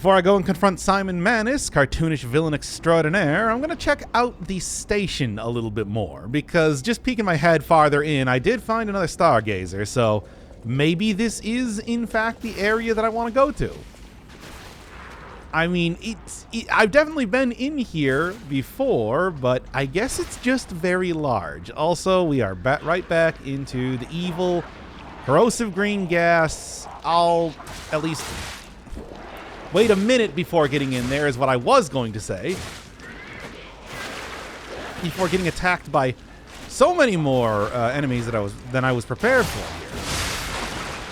Before I go and confront Simon Manus, cartoonish villain extraordinaire, I'm going to check out the station a little bit more, because just peeking my head farther in, I did find another stargazer, so maybe this is, in fact, the area that I want to go to. I mean, I've definitely been in here before, but I guess it's just very large. Also, we are right back into the evil, corrosive green gas. I'll at least wait a minute before getting in there is what I was going to say. Before getting attacked by so many more enemies than I was prepared for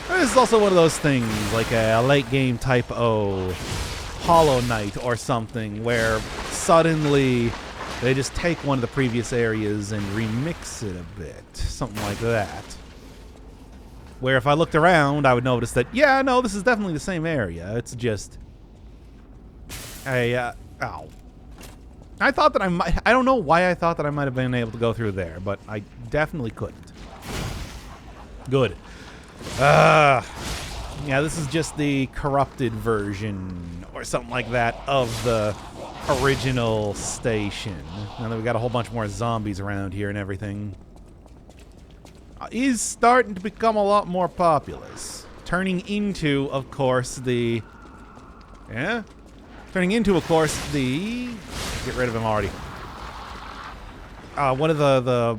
here. This is also one of those things, like a late game type O Hollow Knight or something, where suddenly they just take one of the previous areas and remix it a bit. Something like that. Where if I looked around, I would notice that, yeah, no, this is definitely the same area. It's just ow. I thought that I don't know why I thought that I might have been able to go through there, but I definitely couldn't. Good. Yeah, this is just the corrupted version or something like that of the original station. Now that we got a whole bunch more zombies around here and everything. Is starting to become a lot more populous. Turning into, of course, the... Yeah? Turning into, of course, the... Get rid of him already. One of the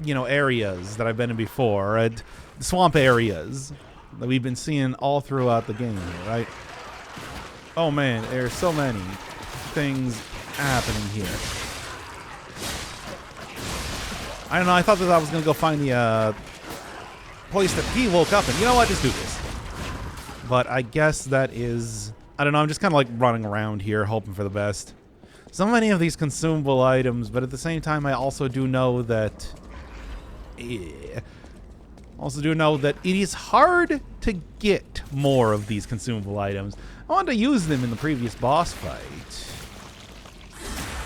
areas that I've been in before. The swamp areas that we've been seeing all throughout the game here, right? Oh man, there's so many things happening here. I don't know, I thought that I was going to go find the place that he woke up in. You know what, just do this. But I guess that is... I don't know, I'm just kind of like running around here hoping for the best. So many of these consumable items, but at the same time I also do know that... it is hard to get more of these consumable items. I wanted to use them in the previous boss fight.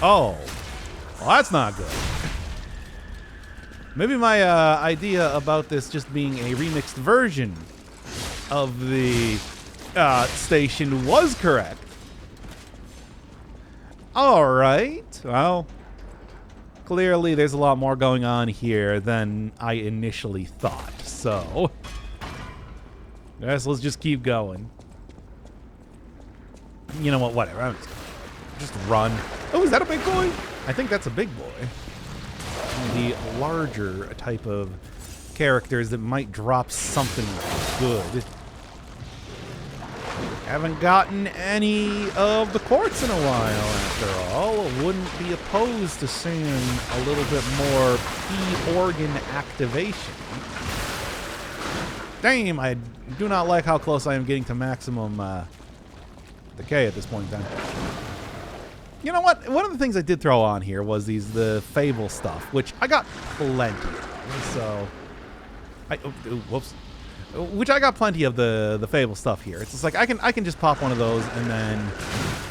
Oh. Well, that's not good. Maybe my idea about this just being a remixed version of the station was correct. Alright. Well, clearly there's a lot more going on here than I initially thought. So, I guess let's just keep going. You know what, whatever. I'm just run. Oh, is that a big boy? I think that's a big boy. The larger type of characters that might drop something good. Haven't gotten any of the quartz in a while, after all. Wouldn't be opposed to seeing a little bit more P-organ activation. Damn, I do not like how close I am getting to maximum decay at this point in time. You know what? One of the things I did throw on here was the Fable stuff, which I got plenty of. So, whoops. Which I got plenty of the Fable stuff here. It's just like I can just pop one of those and then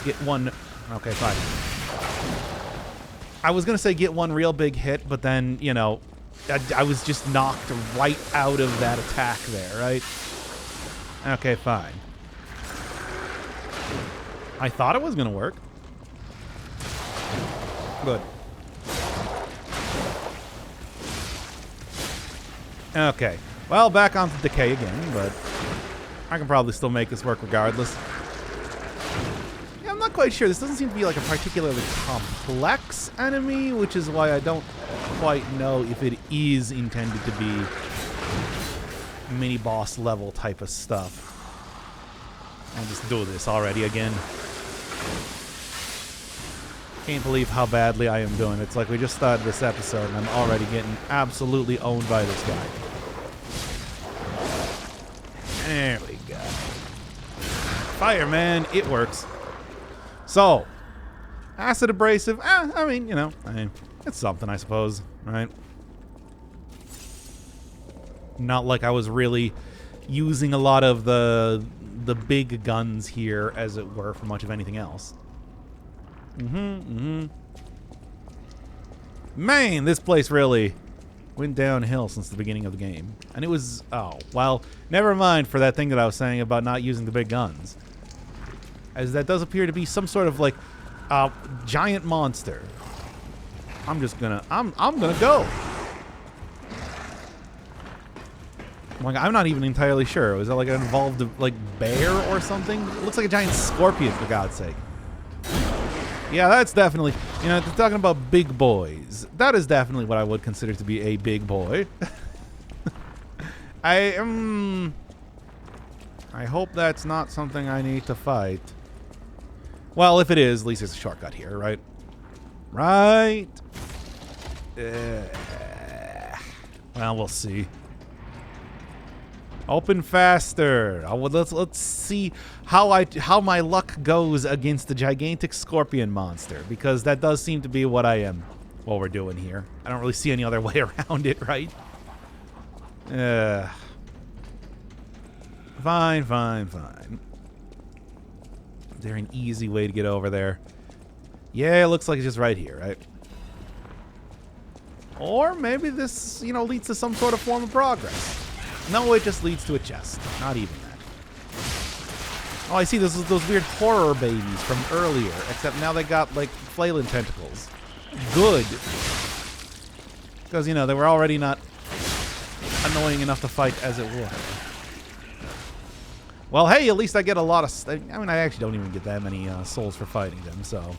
get one. Okay, fine. I was gonna say get one real big hit, but then I was just knocked right out of that attack there, right? Okay, fine. I thought it was gonna work. Good. Okay. Well, back onto decay again, but I can probably still make this work regardless. Yeah, I'm not quite sure. This doesn't seem to be like a particularly complex enemy, which is why I don't quite know if it is intended to be mini-boss level type of stuff. I'll just do this already again. Can't believe how badly I am doing. It's like we just started this episode and I'm already getting absolutely owned by this guy. There we go. Fireman, it works. So, acid abrasive, I mean, it's something, I suppose, right? Not like I was really using a lot of the big guns here, as it were, for much of anything else. Man, this place really went downhill since the beginning of the game. And it was... Oh, well, never mind for that thing that I was saying about not using the big guns. as that does appear to be some sort of like giant monster. I'm gonna go. Like, I'm not even entirely sure. Was that like an involved like bear or something? It looks like a giant scorpion, for God's sake. Yeah, that's definitely, you know, talking about big boys. That is definitely what I would consider to be a big boy. I hope that's not something I need to fight. Well, if it is, at least there's a shortcut here, right? Right. Well, we'll see. Open faster. Let's see how my luck goes against the gigantic scorpion monster, because that does seem to be what we're doing here. I don't really see any other way around it, right? Fine. Is there an easy way to get over there? Yeah, it looks like it's just right here, right? Or maybe this, you know, leads to some sort of form of progress. No, it just leads to a chest. Not even that. Oh, I see. This is those weird horror babies from earlier, except now they got, like, flailing tentacles. Good. Because, you know, they were already not annoying enough to fight as it was. Well, hey, at least I get a lot of... I mean, I actually don't even get that many souls for fighting them, so...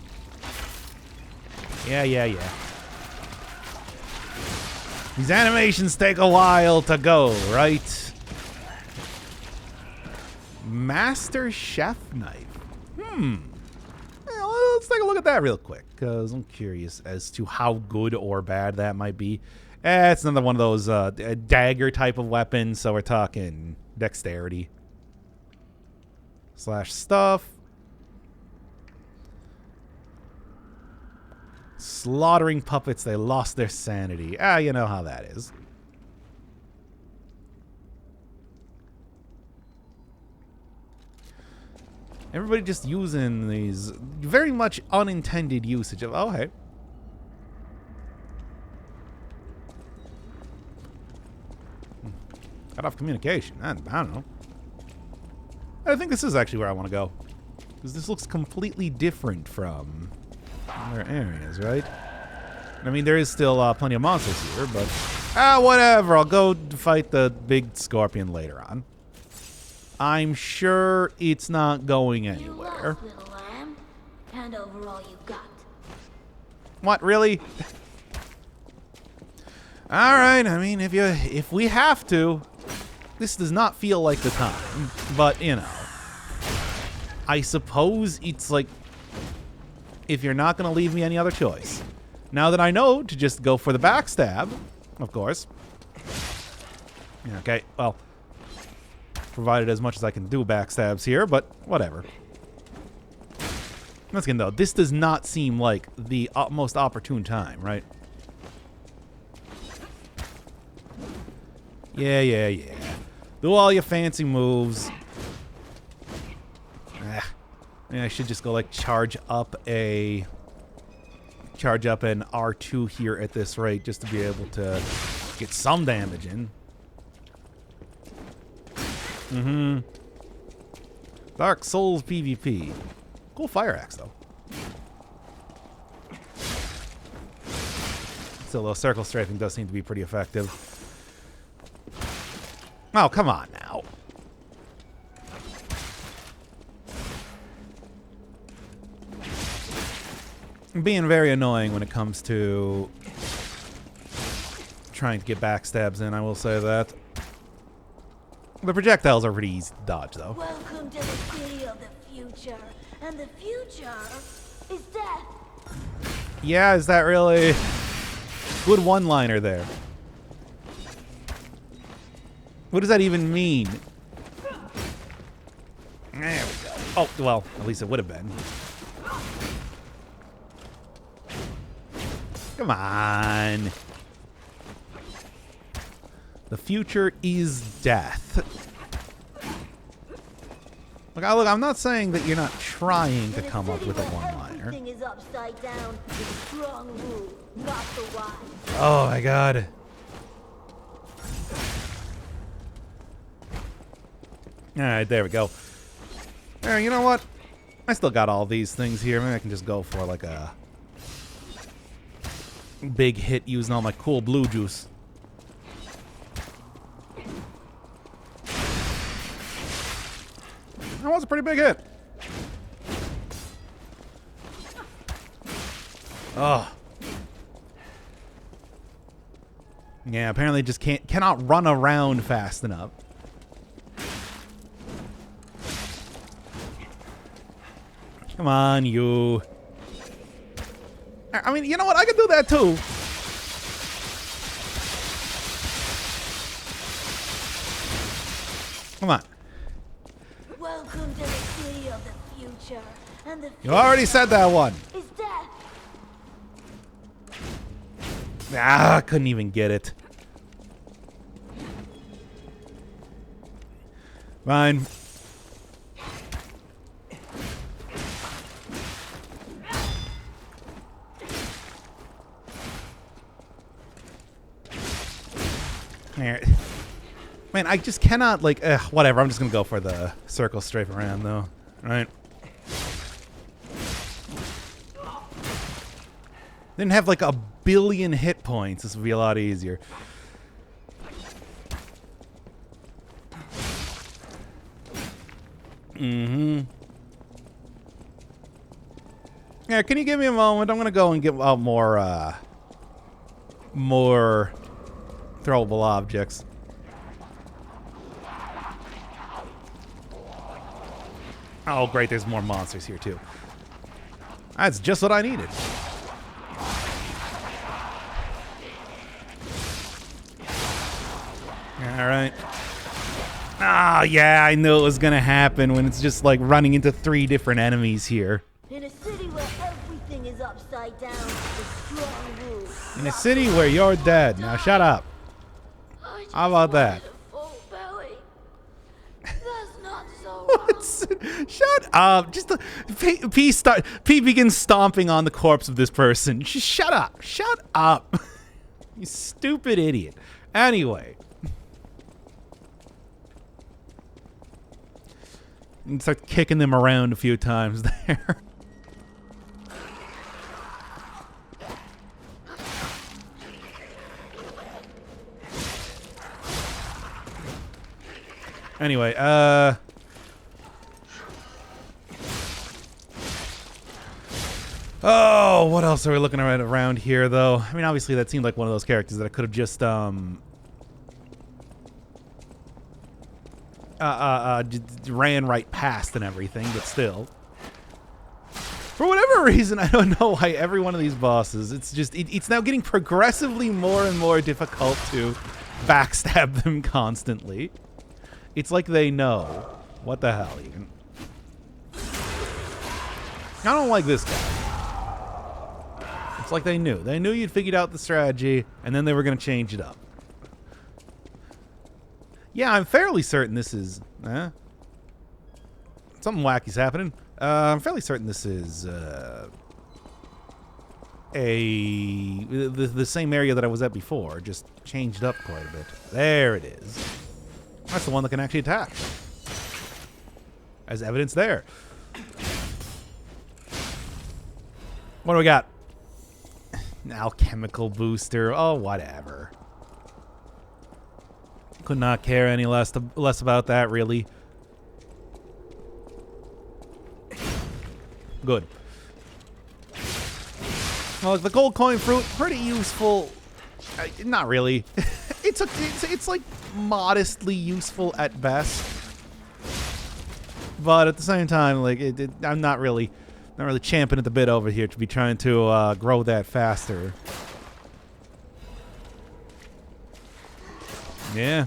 Yeah. These animations take a while to go, right? Master Chef Knife. Well, let's take a look at that real quick, because I'm curious as to how good or bad that might be. It's another one of those dagger type of weapons, so we're talking dexterity. / stuff. Slaughtering puppets, they lost their sanity. You know how that is. Everybody just using these very much unintended usage of... Oh, hey. Cut off communication. I don't know. I think this is actually where I want to go. Because this looks completely different from... other areas, right? I mean, there is still plenty of monsters here, but... whatever. I'll go fight the big scorpion later on. I'm sure it's not going anywhere. You lost, little lamb. Hand over all you got. What, really? Alright, I mean, if we have to... This does not feel like the time, but, you know... I suppose it's like... if you're not going to leave me any other choice. Now that I know to just go for the backstab, of course. Okay, well, provided as much as I can do backstabs here, but whatever. Once again, though, this does not seem like the most opportune time, right? Yeah. Do all your fancy moves. I should just go, like, charge up an R2 here at this rate just to be able to get some damage in. Dark Souls PvP. Cool fire axe, though. Still, though, circle strafing does seem to be pretty effective. Oh, come on now. Being very annoying when it comes to trying to get backstabs in, I will say that. The projectiles are pretty easy to dodge, though. Welcome to the city of the future, and the future is death. Yeah, is that really... Good one-liner there. What does that even mean? There we go. Oh, well, at least it would have been. Come on. The future is death. Look, I'm not saying that you're not trying to come up with a one-liner. Everything is upside down. The strong rule, not the wise. Oh my god. Alright, there we go. Alright, you know what? I still got all these things here. Maybe I can just go for like a big hit using all my cool blue juice. That was a pretty big hit. Oh. Yeah, apparently just cannot run around fast enough. Come on, you. I mean, you know what? I can do that too. Come on. Welcome to the city of the future. And the You already said that one. is death. Ah, I couldn't even get it. Fine. Here. Man, I just cannot, like, whatever. I'm just gonna go for the circle strafe around, though. Right? Didn't have, like, 1,000,000,000 hit points. This would be a lot easier. Mm-hmm. Yeah, can you give me a moment? I'm gonna go and get out more throwable objects. Oh, great, there's more monsters here, too. That's just what I needed. Alright. Ah, yeah, I knew it was gonna happen when it's just like running into 3 different enemies here. In a city where everything is upside down, the strong rule. In a city where you're dead. Now shut up. How about that? That's not so wrong. Shut up. Just P begins stomping on the corpse of this person. Just shut up. Shut up. You stupid idiot. Anyway. You can start kicking them around a few times there. Anyway, oh, what else are we looking at around here, though? I mean, obviously, that seemed like one of those characters that I could have just, ran right past and everything, but still. For whatever reason, I don't know why every one of these bosses, it's just, it's now getting progressively more and more difficult to backstab them constantly. It's like they know. What the hell, even? I don't like this guy. It's like they knew. They knew you'd figured out the strategy, and then they were going to change it up. Yeah, I'm fairly certain this is... something wacky's happening. I'm fairly certain this is... the same area that I was at before, just changed up quite a bit. There it is. That's the one that can actually attack. As evidence there. What do we got? An alchemical booster. Oh, whatever. Could not care any less about that, really. Good. Well, the gold coin fruit, pretty useful. Not really. It's like modestly useful at best. But at the same time, like I'm not really champing at the bit over here to be trying to grow that faster. Yeah.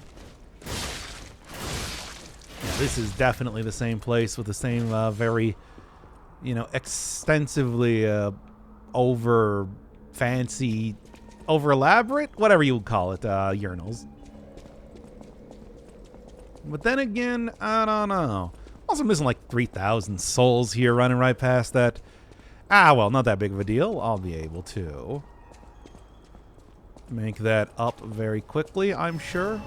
This is definitely the same place with the same very, extensively over fancy, over elaborate, whatever you would call it, urinals. But then again, I don't know. Also missing like 3,000 souls here running right past that. Ah, well, not that big of a deal. I'll be able to make that up very quickly, I'm sure.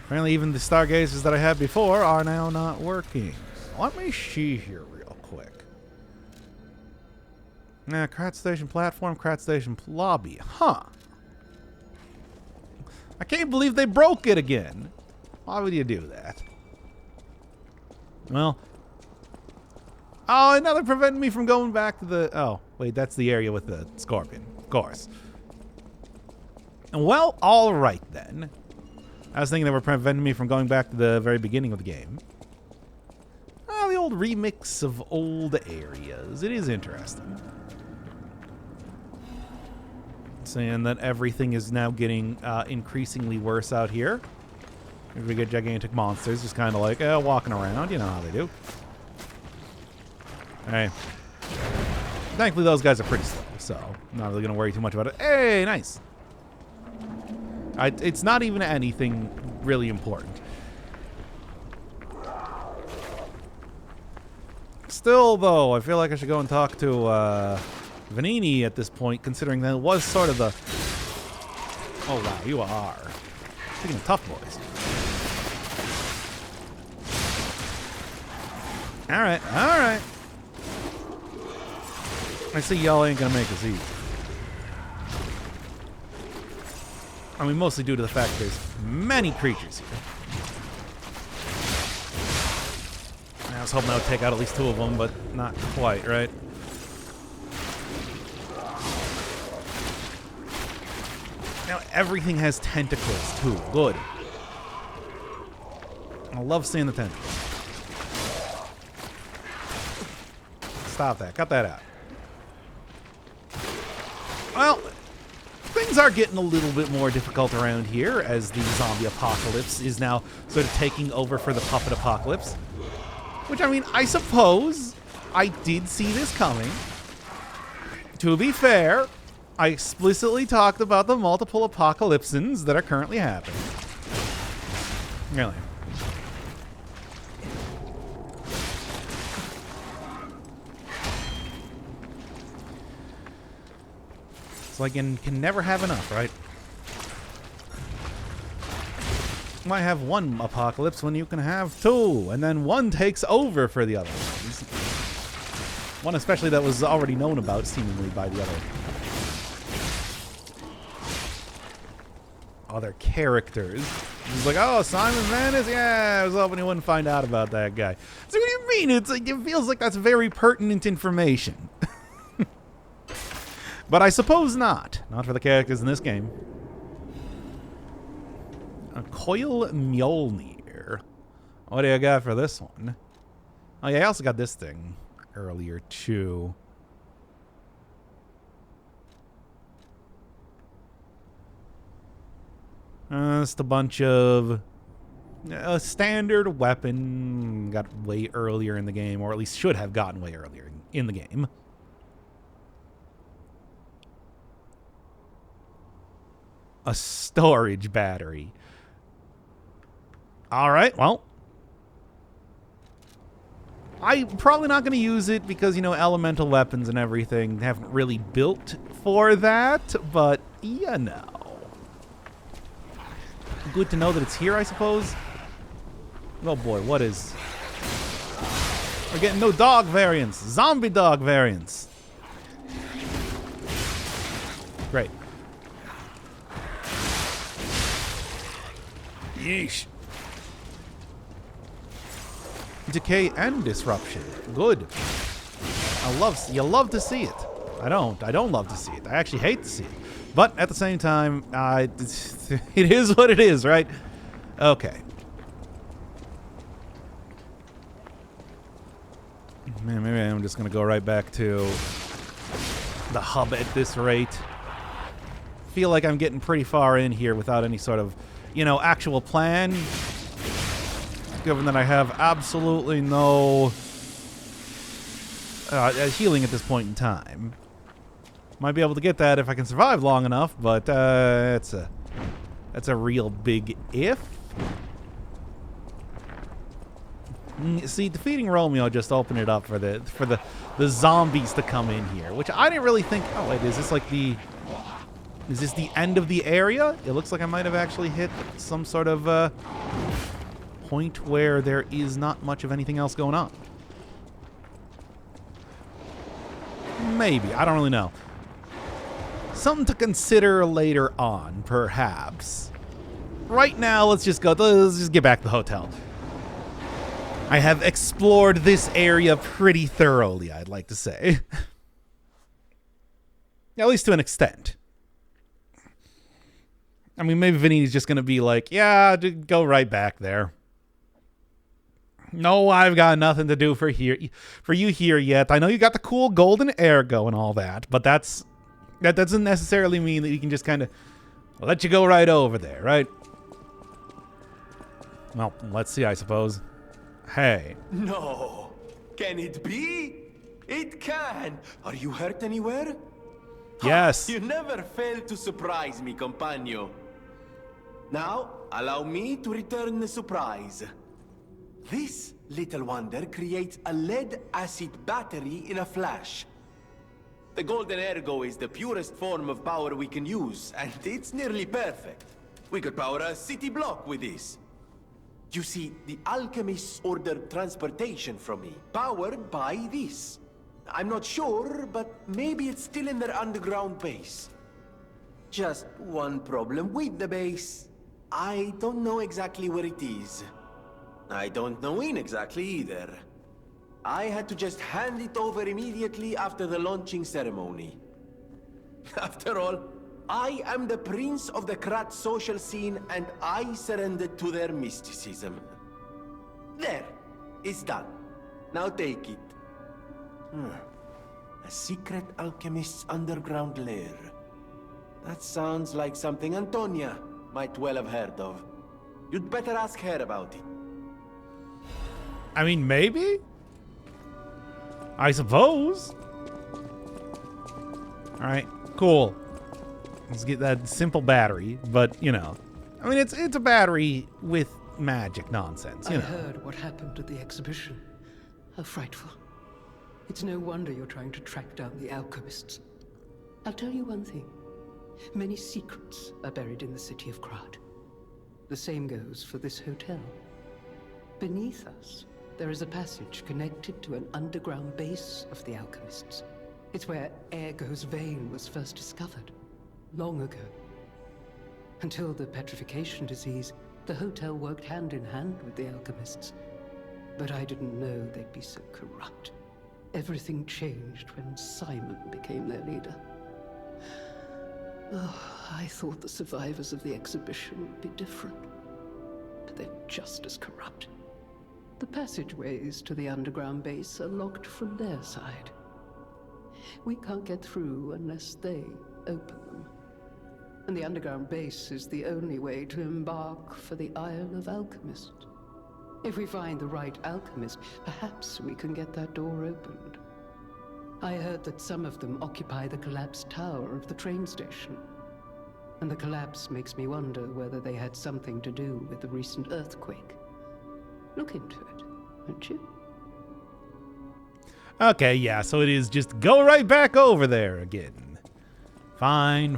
Apparently even the stargazers that I had before are now not working. let me see here real quick. Krat Station platform, Krat Station lobby. Huh. I can't believe they broke it again. Why would you do that? Well. Oh, and now they're preventing me from going back to the... Oh, wait, that's the area with the scorpion. Of course. Well, alright then. I was thinking they were preventing me from going back to the very beginning of the game. Oh, the old remix of old areas. It is interesting. Saying that everything is now getting increasingly worse out here. We get gigantic monsters just kind of like walking around. You know how they do. Hey. Thankfully, those guys are pretty slow, so I'm not really going to worry too much about it. Hey, nice. It's not even anything really important. Still, though, I feel like I should go and talk to Vanini at this point, considering that it was sort of the... Oh, wow, you are. Speaking of tough boys. Alright, alright. I see y'all ain't gonna make this easy. I mean, mostly due to the fact that there's many creatures here. I was hoping I would take out at least 2 of them, but not quite, right? Now everything has tentacles too. Good. I love seeing the tentacles. Stop that. Cut that out. Well, things are getting a little bit more difficult around here as the zombie apocalypse is now sort of taking over for the puppet apocalypse. Which, I mean, I suppose I did see this coming. To be fair, I explicitly talked about the multiple apocalypses that are currently happening. Really. It's like you can never have enough, right? You might have one apocalypse when you can have 2, and then one takes over for the other ones. One especially that was already known about, seemingly, by the other characters. He's like, oh, Simon Manis? Yeah, I was hoping you wouldn't find out about that guy. So what do you mean? It's like, it feels like that's very pertinent information. But I suppose not. Not for the characters in this game. A Coil Mjolnir. What do you got for this one? Oh yeah, I also got this thing earlier too. Just a bunch of a standard weapon. Got way earlier in the game, or at least should have gotten way earlier in the game. A storage battery. Alright, well. I'm probably not going to use it because, you know, elemental weapons and everything haven't really built for that, but, you know. Good to know that it's here, I suppose. Oh boy, what is... We're getting no dog variants. Zombie dog variants. Great. Yeesh. Decay and disruption. Good. You love to see it. I don't love to see it. I actually hate to see it. But at the same time, it is what it is, right? Okay. Man, maybe I'm just gonna go right back to the hub at this rate. Feel like I'm getting pretty far in here without any sort of, you know, actual plan. Given that I have absolutely no healing at this point in time. Might be able to get that if I can survive long enough, but that's a real big if. See, defeating Romeo just opened it up for the zombies to come in here, which I didn't really think. Oh wait, is this like the? Is this the end of the area? It looks like I might have actually hit some sort of point where there is not much of anything else going on. Maybe. I don't really know. Something to consider later on, perhaps. Right now, let's just get back to the hotel. I have explored this area pretty thoroughly, I'd like to say. At least to an extent. I mean, maybe Vinny's just going to be like, yeah, go right back there. No, I've got nothing to do for you here yet. I know you got the cool golden ergo and all that, but that doesn't necessarily mean that you can just kind of let you go right over there, right? Well, let's see, I suppose. Hey. No. Can it be? It can. Are you hurt anywhere? Yes. You never fail to surprise me, compagno. Now, allow me to return the surprise. This little wonder creates a lead-acid battery in a flash. The golden ergo is the purest form of power we can use, and it's nearly perfect. We could power a city block with this. You see, the alchemists ordered transportation from me, powered by this. I'm not sure, but maybe it's still in their underground base. Just one problem with the base. I don't know exactly where it is. I don't know when exactly either. I had to just hand it over immediately after the launching ceremony. After all, I am the prince of the Krat social scene, and I surrendered to their mysticism. There, it's done. Now take it. A secret alchemist's underground lair. That sounds like something Antonia might well have heard of. You'd better ask her about it. I mean, maybe? I suppose. Alright, cool. Let's get that simple battery, but, you know. I mean, it's a battery with magic nonsense, you know. I heard what happened at the exhibition. How frightful. It's no wonder you're trying to track down the alchemists. I'll tell you one thing. Many secrets are buried in the city of Krat. The same goes for this hotel. Beneath us, there is a passage connected to an underground base of the alchemists. It's where Ergo's vein was first discovered, long ago. Until the petrification disease, the hotel worked hand in hand with the alchemists. But I didn't know they'd be so corrupt. Everything changed when Simon became their leader. Oh, I thought the survivors of the exhibition would be different. But they're just as corrupt. The passageways to the underground base are locked from their side. We can't get through unless they open them. And the underground base is the only way to embark for the Isle of Alchemists. If we find the right alchemist, perhaps we can get that door opened. I heard that some of them occupy the collapsed tower of the train station. And the collapse makes me wonder whether they had something to do with the recent earthquake. Look into it, won't you? Okay, yeah, so it is just go right back over there again. Fine,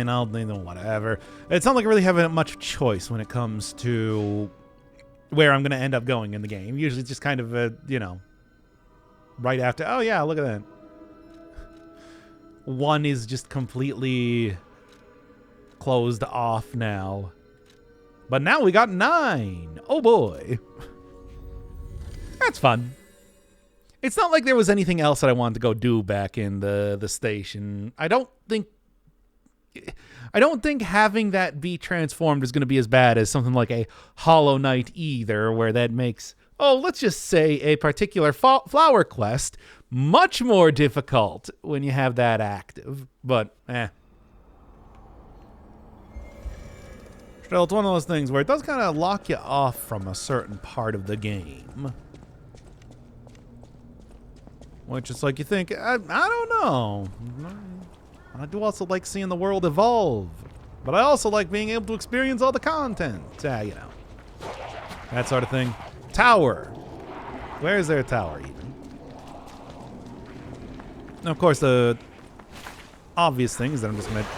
I'll do whatever. It's not like I really have much choice when it comes to where I'm going to end up going in the game. Usually it's just kind of, you know, right after. Oh, yeah, look at that. One is just completely closed off now. But now we got 9. Oh, boy. That's fun. It's not like there was anything else that I wanted to go do back in the station. I don't think having that be transformed is going to be as bad as something like a Hollow Knight either, where that makes, let's just say a particular flower quest much more difficult when you have that active. But, Still, it's one of those things where it does kind of lock you off from a certain part of the game. Which is like you think, I don't know. I do also like seeing the world evolve. But I also like being able to experience all the content. Yeah, you know. That sort of thing. Tower. Where is there a tower even? And of course, the obvious thing is that I'm just going to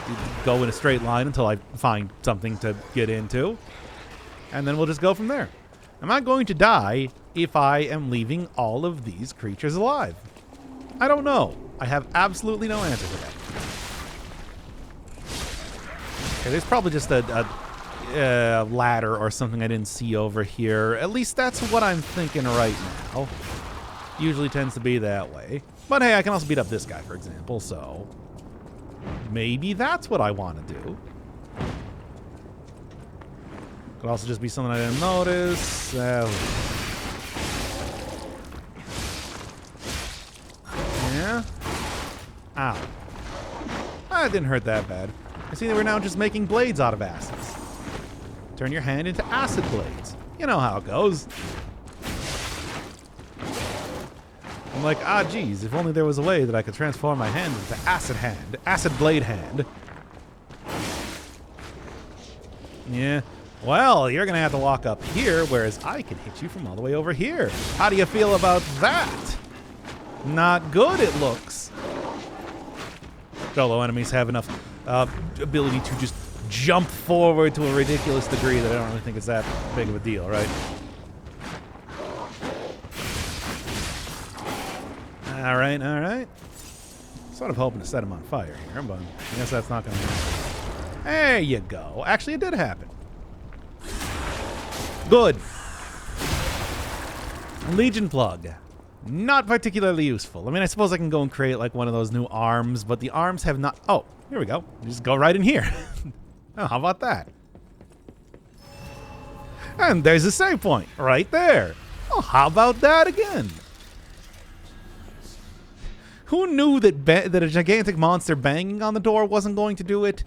go in a straight line until I find something to get into. And then we'll just go from there. Am I going to die if I am leaving all of these creatures alive? I don't know. I have absolutely no answer for that. Okay, there's probably just a ladder or something I didn't see over here. At least that's what I'm thinking right now. Usually tends to be that way. But hey, I can also beat up this guy, for example, so maybe that's what I want to do. Could also just be something I didn't notice. Yeah. Ow. That didn't hurt that bad. I see that we're now just making blades out of acids. Turn your hand into acid blades. You know how it goes. I'm like, ah, geez, if only there was a way that I could transform my hand into acid blade hand. Yeah. Well, you're going to have to walk up here, whereas I can hit you from all the way over here. How do you feel about that? Not good, it looks. Solo enemies have enough ability to just jump forward to a ridiculous degree that I don't really think it's that big of a deal, right? All right, all right. Sort of hoping to set him on fire here, but I guess that's not going to happen. There you go. Actually, it did happen. Good. Legion plug. Not particularly useful. I mean, I suppose I can go and create like one of those new arms, but the arms have not... Oh, here we go. Just go right in here. Oh, how about that? And there's a save point right there. Oh, how about that again? Who knew that a gigantic monster banging on the door wasn't going to do it,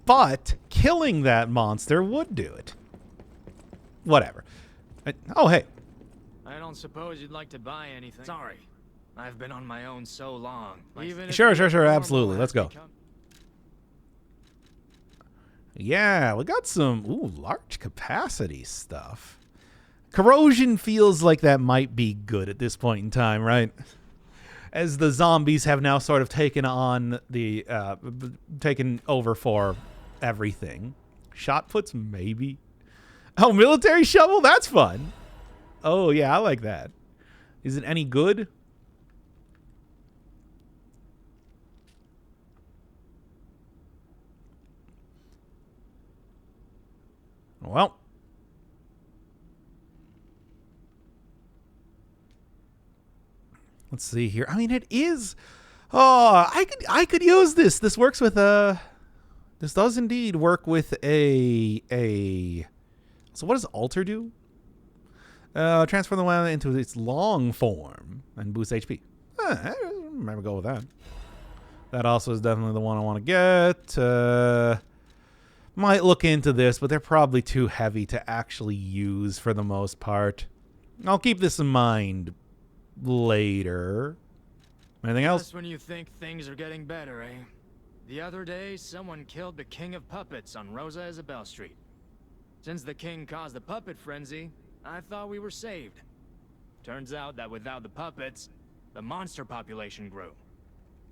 but killing that monster would do it? Whatever. Oh, hey. I don't suppose you'd like to buy anything. Sorry. I've been on my own so long. Sure, absolutely. Let's go. Yeah, we got some large capacity stuff. Corrosion feels like that might be good at this point in time, right? As the zombies have now sort of taken on the taken over for everything. Shot puts, maybe. Oh, military shovel? That's fun. Oh, yeah, I like that. Is it any good? Well. Let's see here. I mean, it is... Oh, I could use this. This works with a... This does indeed work with a... So what does alter do? Transform the weapon into its long form and boost HP. I remember go with that. That also is definitely the one I want to get. Might look into this, but they're probably too heavy to actually use for the most part. I'll keep this in mind later. Anything else? Just when you think things are getting better, eh? The other day, someone killed the King of Puppets on Rosa Isabel Street. Since the king caused the puppet frenzy, I thought we were saved. Turns out that without the puppets, the monster population grew.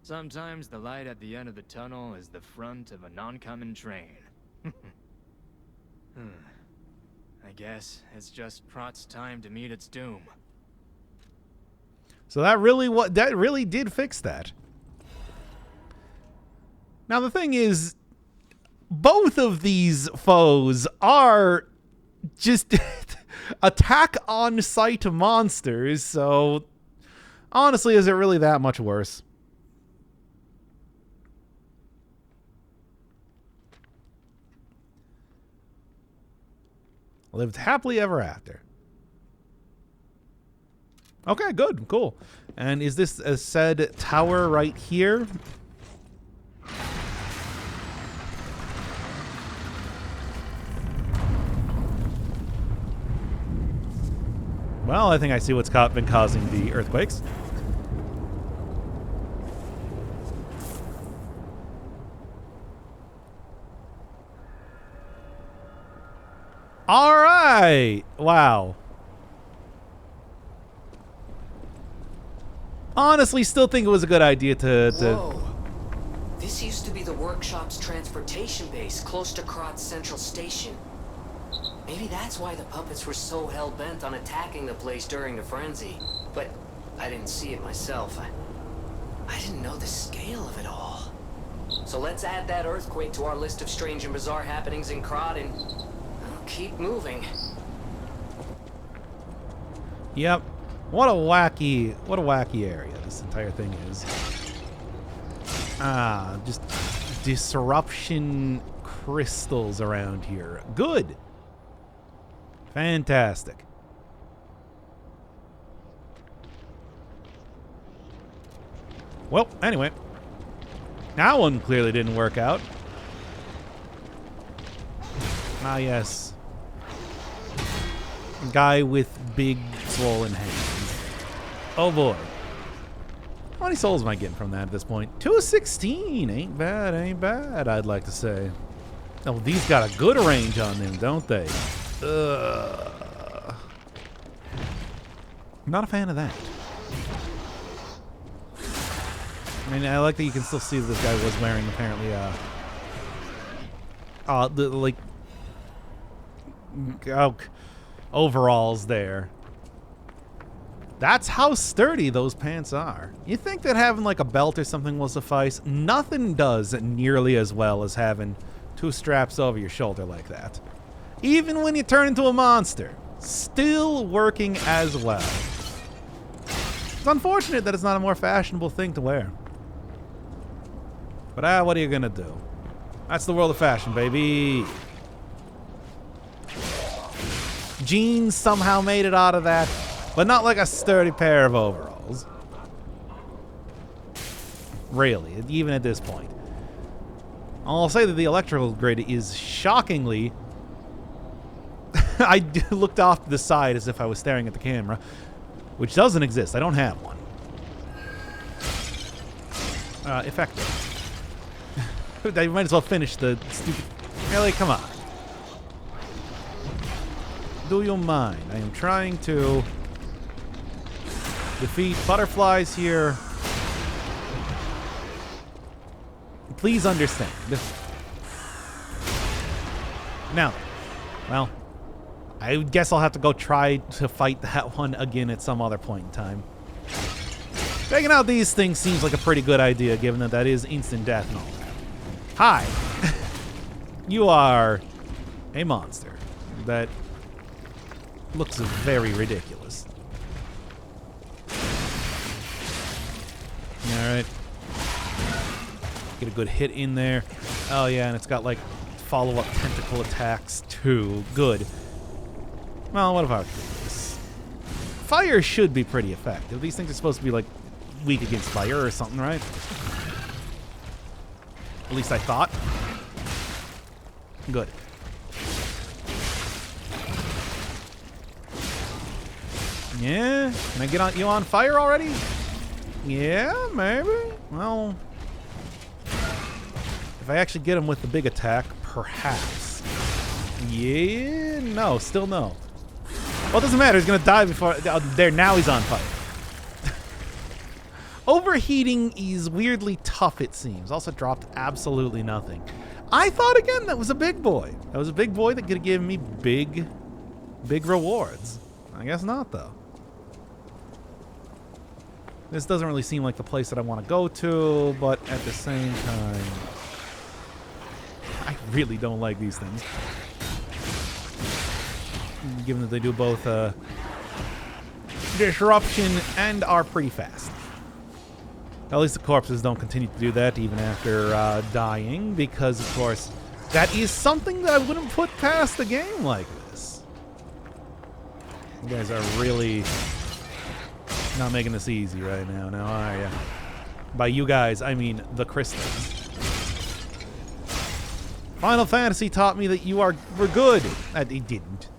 Sometimes the light at the end of the tunnel is the front of an oncoming train. I guess it's just Krat's time to meet its doom. So that really did fix that. Now the thing is, both of these foes are just attack on sight monsters, so honestly, is it really that much worse? Lived happily ever after. Okay, good, cool. And is this a said tower right here? Well, I think I see what's been causing the earthquakes. All right. Wow. Honestly, still think it was a good idea to... Whoa. This used to be the workshop's transportation base, close to Krat's central station. Maybe that's why the puppets were so hell-bent on attacking the place during the frenzy. But I didn't see it myself. I didn't know the scale of it all. So let's add that earthquake to our list of strange and bizarre happenings in Krat and keep moving. Yep. What a wacky area this entire thing is. Just disruption crystals around here. Good. Fantastic. Well, anyway. That one clearly didn't work out. Ah, yes. Guy with big swollen hands. Oh boy. How many souls am I getting from that at this point? 216. Ain't bad, I'd like to say. Oh, these got a good range on them, don't they? I'm not a fan of that. I mean, I like that you can still see that this guy was wearing apparently overalls there. That's how sturdy those pants are. You think that having like a belt or something will suffice? Nothing does nearly as well as having 2 straps over your shoulder like that. Even when you turn into a monster, still working as well. It's unfortunate that it's not a more fashionable thing to wear. But what are you gonna do? That's the world of fashion, baby. Jeans somehow made it out of that, but not like a sturdy pair of overalls. Really, even at this point. I'll say that the electrical grid is shockingly... I looked off to the side as if I was staring at the camera, which doesn't exist. I don't have one. Effective. I might as well finish the stupid... Really, come on. Do you mind? I am trying to defeat butterflies here. Please understand. Now, well, I guess I'll have to go try to fight that one again at some other point in time. Taking out these things seems like a pretty good idea, given that that is instant death and all that. Hi. You are a monster that looks very ridiculous. Alright. Get a good hit in there. Oh yeah, and it's got like follow-up tentacle attacks too. Good. Well, what if I was to do this? Fire should be pretty effective. These things are supposed to be like weak against fire or something, right? At least I thought. Good. Yeah? Can I get you on fire already? Yeah, maybe. Well, if I actually get him with the big attack, perhaps. Yeah? No, still no. Well, it doesn't matter. He's going to die before... there, now he's on fire. Overheating is weirdly tough, it seems. Also dropped absolutely nothing. I thought, again, that was a big boy. That was a big boy that could give me big rewards. I guess not, though. This doesn't really seem like the place that I want to go to, but at the same time, I really don't like these things. Given that they do both disruption and are pretty fast. At least the corpses don't continue to do that even after dying, because, of course, that is something that I wouldn't put past a game like this. You guys are really not making this easy right now, are you? By you guys, I mean the crystals. Final Fantasy taught me that we're good. It didn't.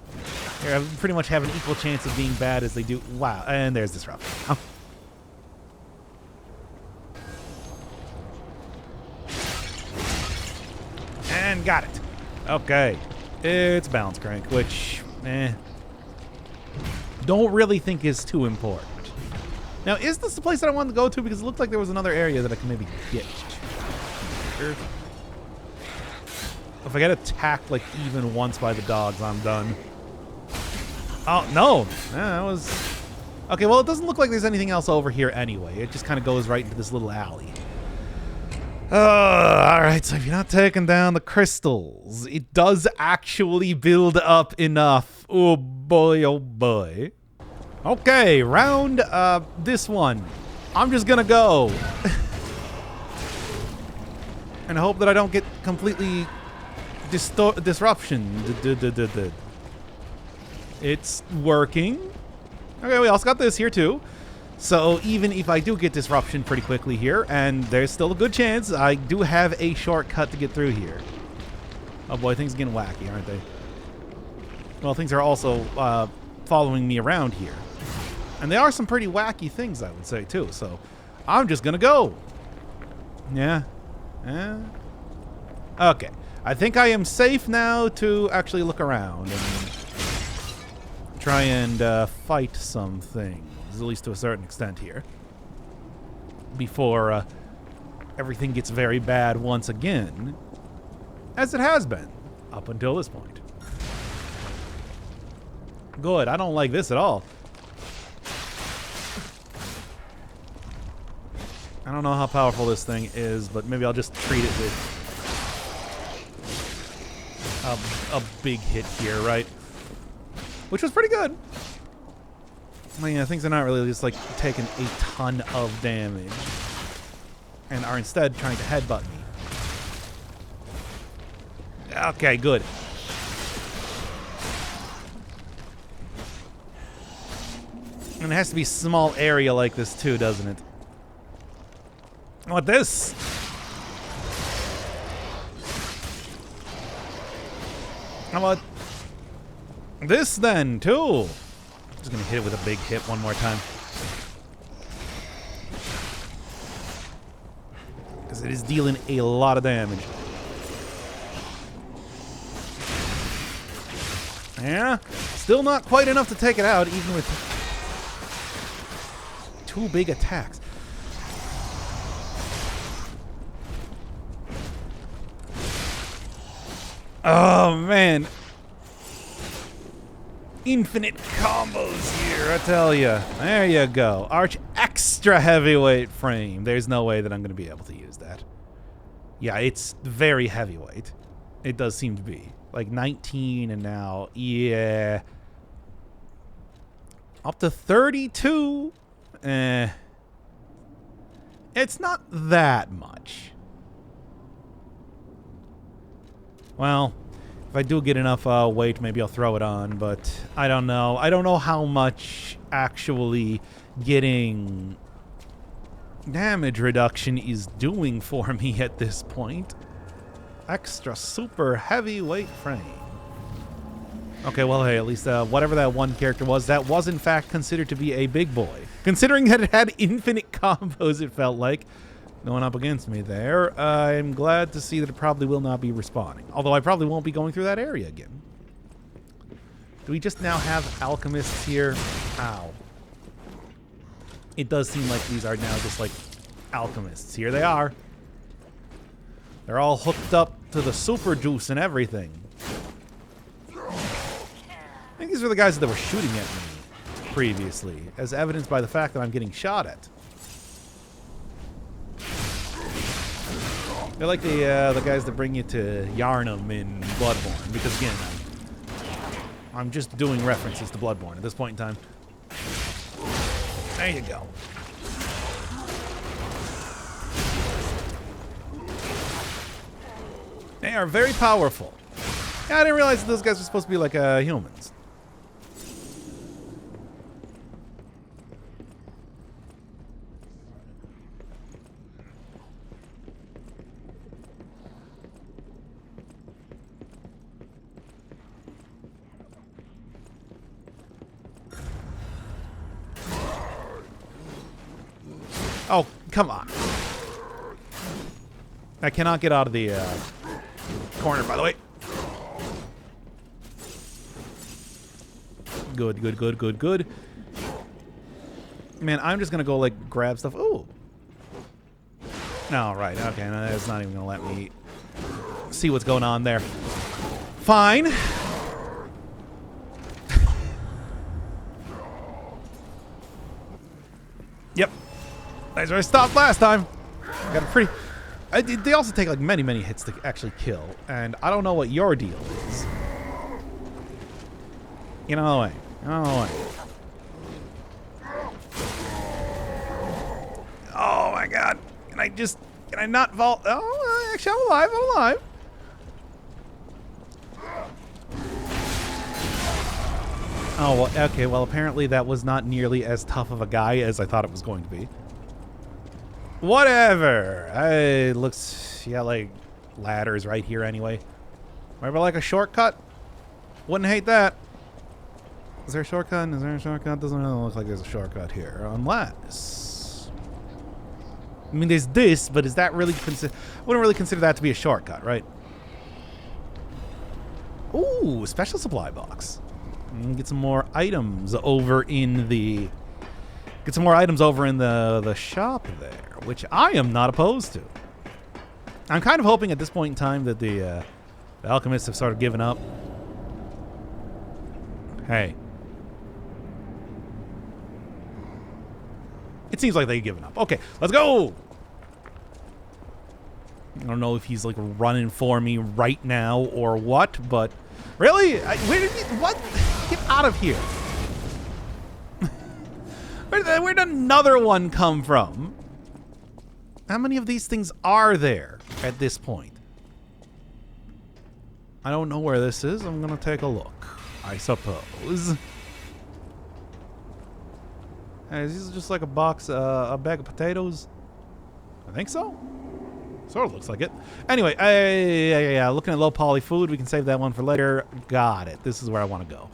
Here, I pretty much have an equal chance of being bad as they do. Wow, and there's disruption. Oh. And got it. Okay. It's balance crank, which, don't really think is too important. Now, is this the place that I wanted to go to? Because it looked like there was another area that I could maybe get. If I get attacked, like, even once by the dogs, I'm done. Oh, no. That was... Okay, well, it doesn't look like there's anything else over here anyway. It just kind of goes right into this little alley. Alright, so if you're not taking down the crystals, it does actually build up enough. Oh, boy, oh, boy. Okay, round this one. I'm just gonna go. And hope that I don't get completely disruption. It's working. Okay, we also got this here too. So even if I do get disruption pretty quickly here, and there's still a good chance, I do have a shortcut to get through here. Oh boy, things are getting wacky, aren't they? Well, things are also following me around here. And they are some pretty wacky things, I would say, too. So I'm just gonna go. Yeah. Yeah. Okay. I think I am safe now to actually look around and try and fight some things, at least to a certain extent here, before everything gets very bad once again, as it has been up until this point. Good. I don't like this at all. I don't know how powerful this thing is, but maybe I'll just treat it with a big hit here, right? Which was pretty good. I mean, things are not really just like taking a ton of damage and are instead trying to headbutt me. Okay, good. And it has to be a small area like this too, doesn't it? What this? How about this then, too? Just gonna hit it with a big hit one more time. Because it is dealing a lot of damage. Yeah, still not quite enough to take it out, even with 2 big attacks. Oh, man. Infinite combos here, I tell ya. There you go. Arch extra heavyweight frame. There's no way that I'm going to be able to use that. Yeah, it's very heavyweight. It does seem to be. Like 19 and now, yeah. Up to 32. It's not that much. Well, if I do get enough weight, maybe I'll throw it on, but I don't know. I don't know how much actually getting damage reduction is doing for me at this point. Extra super heavyweight frame. Okay, well, hey, at least whatever that one character was, that was in fact considered to be a big boy. Considering that it had infinite combos, it felt like. Going up against me there. I'm glad to see that it probably will not be respawning. Although I probably won't be going through that area again. Do we just now have alchemists here? Ow. It does seem like these are now just like alchemists. Here they are. They're all hooked up to the super juice and everything. I think these were the guys that were shooting at me previously, as evidenced by the fact that I'm getting shot at. They're like the guys that bring you to Yarnum in Bloodborne, because again, I'm just doing references to Bloodborne at this point in time. There you go. They are very powerful. Yeah, I didn't realize that those guys were supposed to be like humans. Oh, come on. I cannot get out of the corner, by the way. Good, good, good, good, good. Man, I'm just going to go, like, grab stuff. Ooh. No, right. Okay, no, that's not even going to let me see what's going on there. Fine. Yep. That's where I stopped last time. Got a pretty... they also take like many hits to actually kill, and I don't know what your deal is. Get out of the way. Get out of the way. Oh my god. Can I not vault? Oh, actually, I'm alive. I'm alive. Oh, well, okay. Well, apparently that was not nearly as tough of a guy as I thought it was going to be. Whatever. It looks... Yeah, like ladders right here anyway. Remember like a shortcut? Wouldn't hate that. Is there a shortcut? Is there a shortcut? Doesn't really look like there's a shortcut here. Unless... I mean, there's this, but is that really... I wouldn't really consider that to be a shortcut, right? Ooh, special supply box. Get some more items over in the... Get some more items over in the shop there, which I am not opposed to. I'm kind of hoping at this point in time that the alchemists have sort of given up. Hey. It seems like they've given up. Okay, let's go! I don't know if he's like running for me right now or what, but... Really? Where did he... What? Get out of here. Where'd another one come from? How many of these things are there at this point? I don't know where this is. I'm gonna take a look, I suppose. Hey, is this just like a box, a bag of potatoes? I think so. Sort of looks like it. Anyway, yeah, looking at low poly food. We can save that one for later. Got it. This is where I want to go.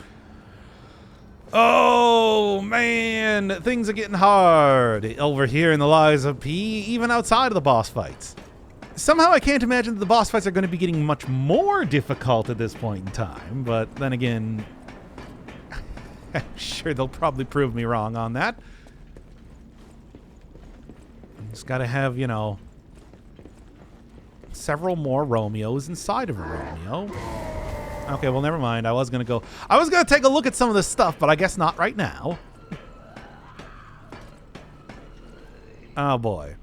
Oh, man. Things are getting hard over here in the Lies of P, even outside of the boss fights. Somehow I can't imagine that the boss fights are going to be getting much more difficult at this point in time. But then again, I'm sure they'll probably prove me wrong on that. Just got to have, you know, several more Romeos inside of a Romeo. Okay, well, never mind. I was going to take a look at some of this stuff, but I guess not right now. Oh, boy.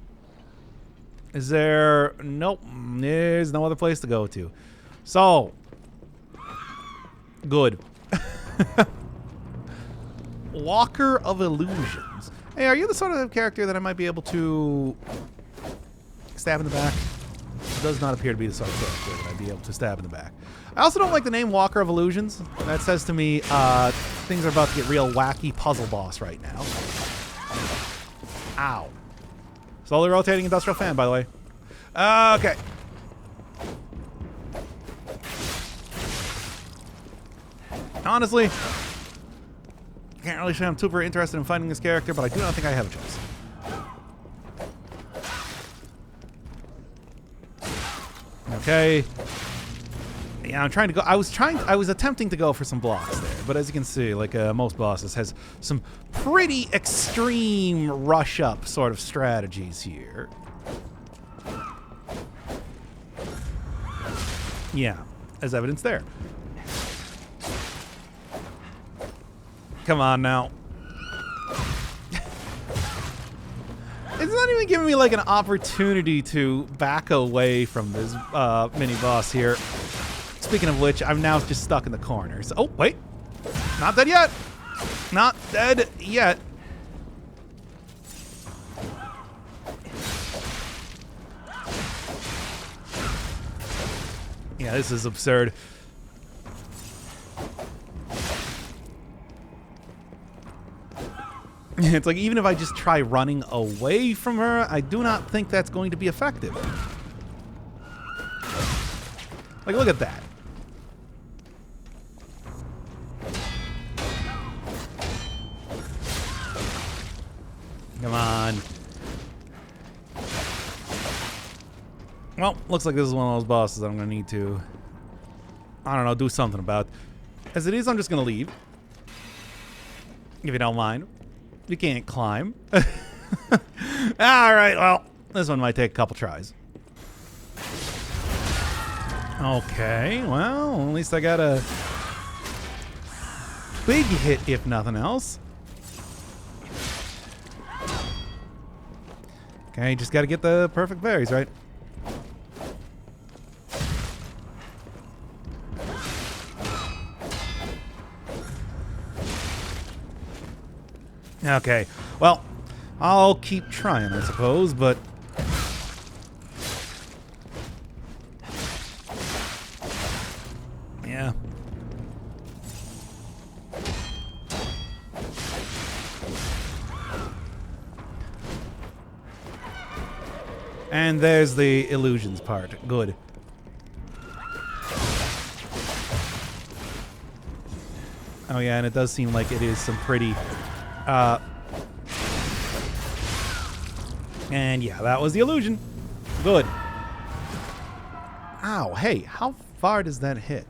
Is there... Nope. There's no other place to go to. So. Good. Walker of Illusions. Hey, are you the sort of character that I might be able to stab in the back? It does not appear to be the sort of character that I'd be able to stab in the back. I also don't like the name Walker of Illusions. That says to me things are about to get real wacky puzzle boss right now. Ow. Slowly rotating industrial fan, by the way. Okay. Honestly, can't really say I'm super interested in finding this character, but I do not think I have a choice. Okay. Yeah, I'm trying to go. I was attempting to go for some blocks there, but as you can see, like most bosses, has some pretty extreme rush up sort of strategies here. Yeah, as evidence there. Come on now. It's not even giving me like an opportunity to back away from this mini boss here. Speaking of which, I'm now just stuck in the corners. Oh, wait. Not dead yet. Not dead yet. Yeah, this is absurd. It's like, even if I just try running away from her, I do not think that's going to be effective. Like, look at that. Come on. Well, looks like this is one of those bosses I'm going to need to, I don't know, do something about. As it is, I'm just going to leave. If you don't mind. You can't climb. Alright, well, this one might take a couple tries. Okay, well, at least I got a big hit, if nothing else. Okay, just got to get the perfect berries, right? Okay, well, I'll keep trying, I suppose, but... yeah. And there's the illusions part. Good. Oh yeah, and it does seem like it is some pretty... and yeah, that was the illusion. Good. Ow, hey, how far does that hit?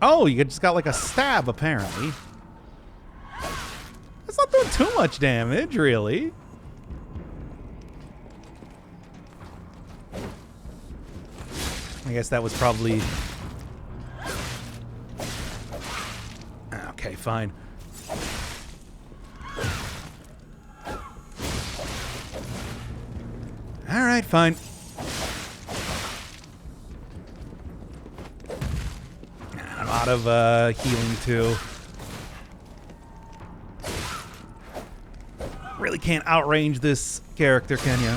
Oh, you just got like a stab, apparently. That's not doing too much damage, really. I guess that was probably... okay, fine. Alright, fine. I'm out of healing, too. Really can't outrange this character, can you?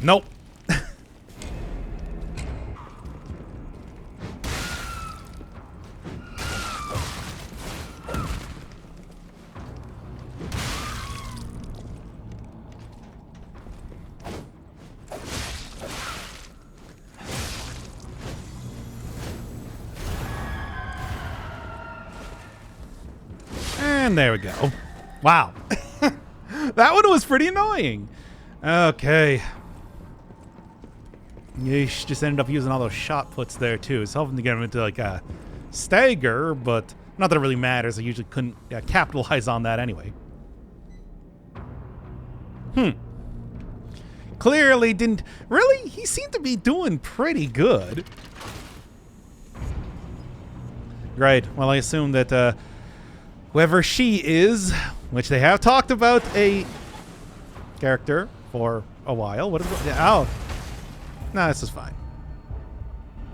Nope. And there we go. Wow. That one was pretty annoying. Okay. Yeesh, just ended up using all those shot puts there too. I was hoping to get him into like a stagger, but not that it really matters. I usually couldn't capitalize on that anyway. Clearly didn't... really? He seemed to be doing pretty good. Right. Well, I assume that whoever she is, which they have talked about a character for a while. What is it? Oh. No, this is fine.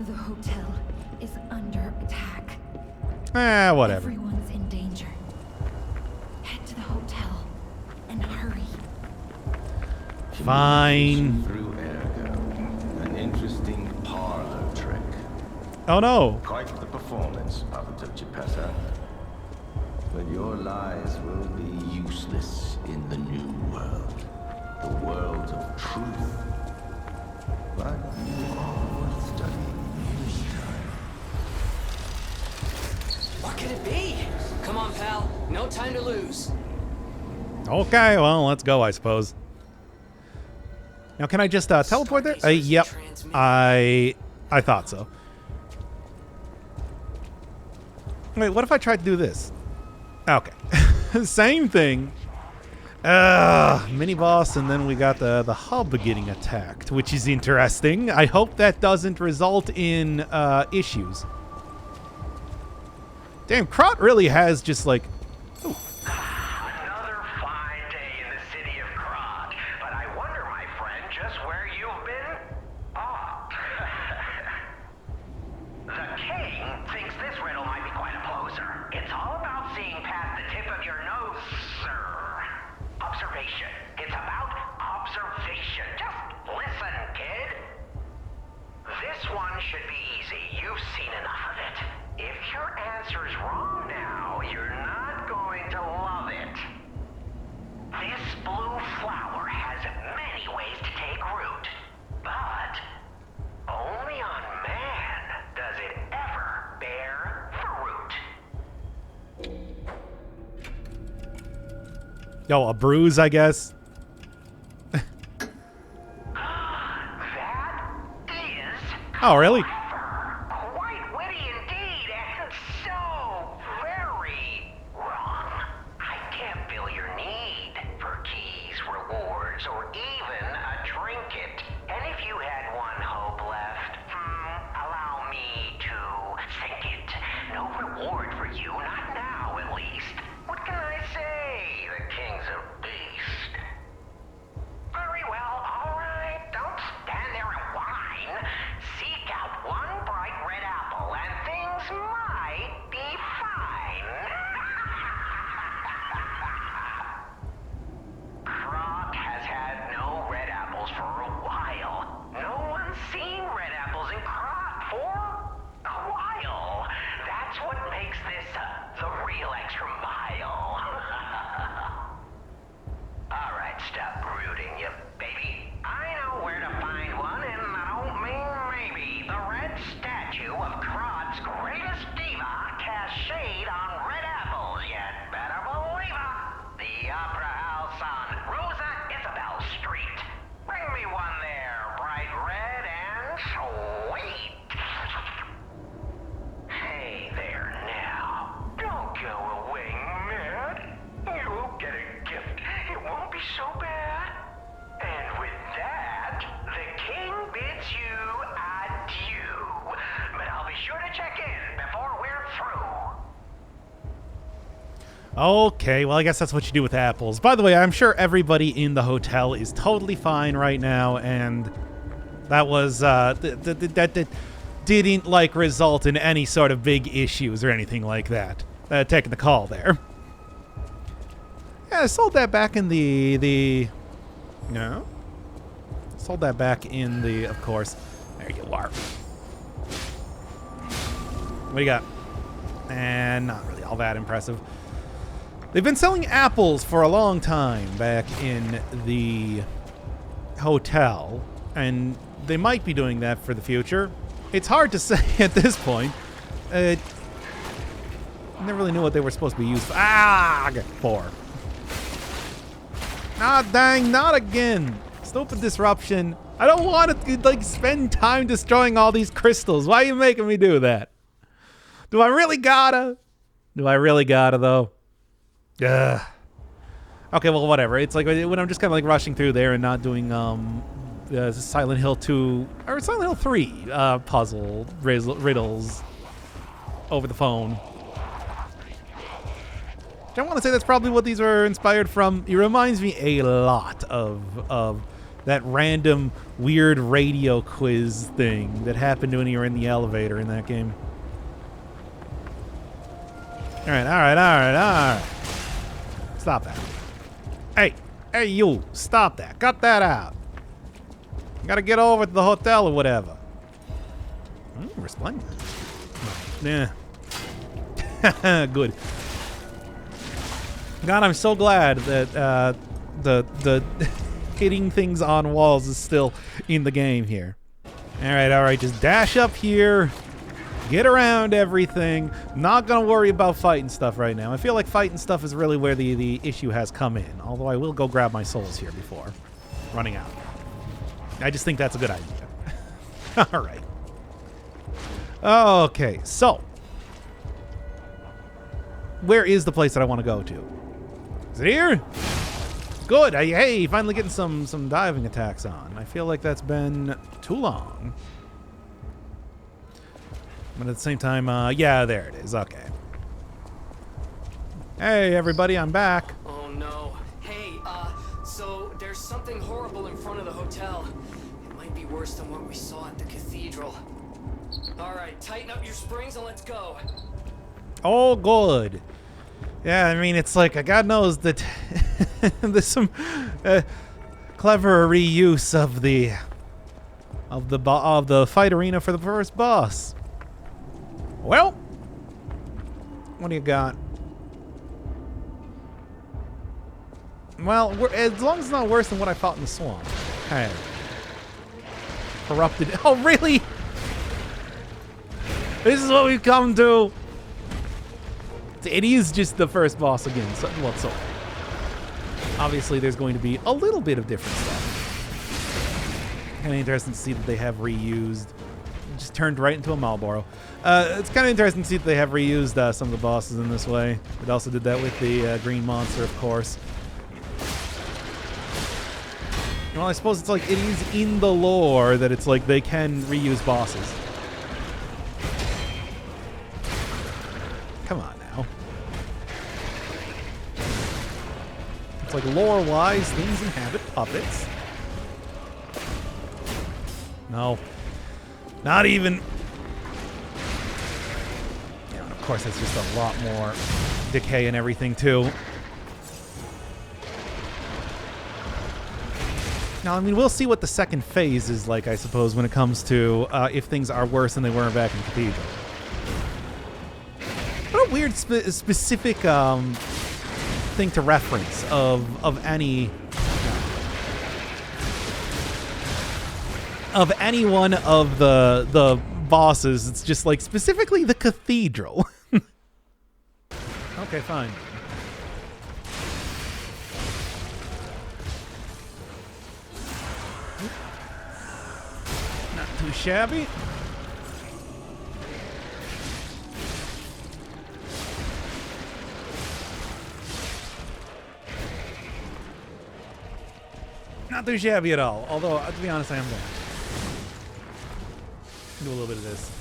The hotel is under attack. Whatever. Everyone's in danger. Head to the hotel and hurry. Fine. Through Ergo. An interesting parlor trick. Oh no. Quite the performance, Chipeta. But your lies will be useless in the new world. The world of truth. But you are worth studying anytime. What could it be? Come on, pal. No time to lose. Okay, well, let's go, I suppose. Now, can I just teleport there? Yep. I thought so. Wait, what if I tried to do this? Okay. Same thing. Mini boss, and then we got the hub getting attacked, which is interesting. I hope that doesn't result in issues. Damn, Krat really has just like... ooh. Another fine day in the city of Krat, but I wonder, my friend, just where you've been? Ah. The king thinks this riddle might be quite a poser. It's all about seeing past the tip of your nose, sir. Observation. It's about observation. Just listen, kid. This one should be easy. You've seen enough of it. If your answer's wrong now, you're not going to love it. This blue flower has many ways to take root, but only on man does it ever bear fruit. Oh, a bruise, I guess. That is Oh, really? correct. Okay, well, I guess that's what you do with apples. By the way, I'm sure everybody in the hotel is totally fine right now, and that was, that didn't, like, result in any sort of big issues or anything like that. Taking the call there. Yeah, I sold that back in the... No? Sold that back in the... Of course. There you are. What do you got? And not really all that impressive. They've been selling apples for a long time back in the hotel, and they might be doing that for the future. It's hard to say at this point. I never really knew what they were supposed to be used for. For. Ah, dang, not again. Stupid disruption. I don't want to, like, spend time destroying all these crystals. Why are you making me do that? Do I really gotta? Do I really gotta, though? Ugh. Okay, well, whatever. It's like when I'm just kind of like rushing through there and not doing Silent Hill 2 or Silent Hill 3 puzzle riddles over the phone. I want to say that's probably what these were inspired from. It reminds me a lot of that random weird radio quiz thing that happened when you were in the elevator in that game. All right. Stop that. Hey, you. Stop that. Cut that out. You gotta get over to the hotel or whatever. Resplendent. Yeah. Good. God, I'm so glad that the hitting things on walls is still in the game here. All right. Just dash up here. Get around everything. Not gonna worry about fighting stuff right now. I feel like fighting stuff is really where the issue has come in. Although I will go grab my souls here before running out. I just think that's a good idea. All right. Okay, so where is the place that I want to go to? Is it here? Good. Hey, finally getting some diving attacks on. I feel like that's been too long. But at the same time, yeah, there it is. Okay. Hey, everybody, I'm back. Oh, no. Hey, so there's something horrible in front of the hotel. It might be worse than what we saw at the cathedral. All right, tighten up your springs and let's go. Oh, good. Yeah, I mean, it's like, God knows that there's some clever reuse of the fight arena for the first boss. Well, what do you got? Well, as long as it's not worse than what I fought in the swamp. Hey. Corrupted. Oh, really? This is what we've come to. It is just the first boss again. So obviously, there's going to be a little bit of different stuff. Kind of interesting to see that they have reused. Just turned right into a Marlboro. It's kind of interesting to see that they have reused some of the bosses in this way. It also did that with the green monster, of course. Well, I suppose it's like it is in the lore that it's like they can reuse bosses. Come on now. It's like lore-wise, things inhabit puppets. No. Not even. Yeah, and of course, that's just a lot more decay and everything, too. Now, I mean, we'll see what the second phase is like, I suppose, when it comes to if things are worse than they were back in Cathedral. What a weird specific thing to reference of any one of the bosses. It's just like specifically the Cathedral. Okay, fine. Not too shabby. Not too shabby at all. Although, to be honest, I am going to do a little bit of this.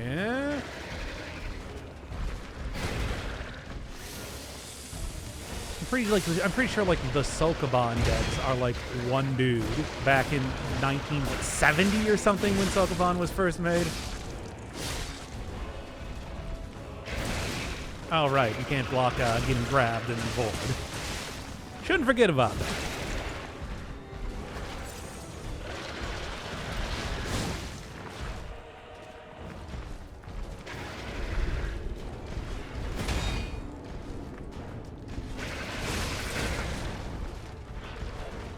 Yeah. I'm pretty sure like the Sokoban devs are like one dude back in 1970 or something when Sokoban was first made. Oh right, you can't block getting grabbed and bored. Shouldn't forget about that.